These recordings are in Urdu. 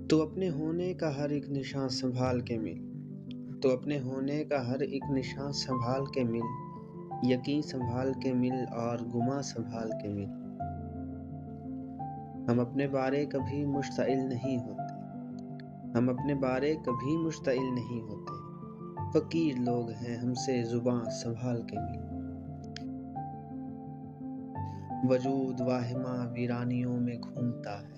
تو اپنے ہونے کا ہر ایک نشان سنبھال کے مل، تو اپنے ہونے کا ہر ایک نشان سنبھال کے مل، یقین سنبھال کے مل اور گماں سنبھال کے مل۔ ہم اپنے بارے کبھی مشتعل نہیں ہوتے، ہم اپنے بارے کبھی مشتعل نہیں ہوتے، فقیر لوگ ہیں ہم سے زباں سنبھال کے مل۔ وجود واہمہ ویرانیوں میں گھومتا ہے،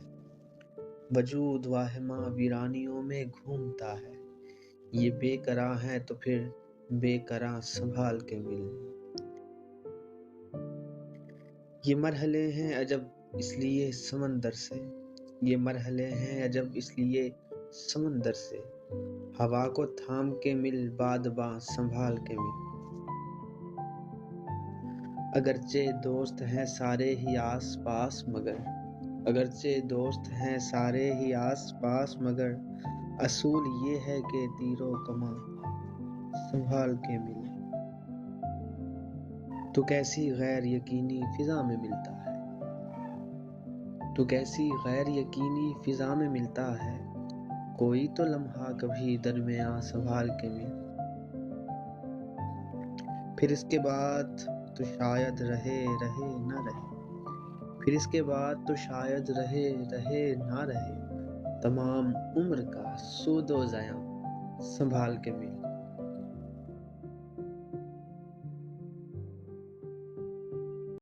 وجود واہمہ ویرانیوں میں گھومتا ہے، یہ بے قرار ہے تو پھر بے قرار سنبھال کے مل۔ یہ مرحلے ہیں عجب اس لیے سمندر سے، یہ مرحلے ہیں عجب اس لیے سمندر سے، ہوا کو تھام کے مل بادباں سنبھال کے مل۔ اگرچہ دوست ہیں سارے ہی آس پاس مگر، اگرچہ دوست ہیں سارے ہی آس پاس مگر، اصول یہ ہے کہ تیر و کماں سنبھال کے مل۔ تو کیسی غیر یقینی فضا میں ملتا ہے، تو کیسی غیر یقینی فضا میں ملتا ہے، کوئی تو لمحہ کبھی درمیاں سنبھال کے مل۔ پھر اس کے بعد تو شاید رہے نہ رہے، پھر اس کے بعد تو شاید رہے نہ رہے، تمام عمر کا سود و زیاں سنبھال کے مل۔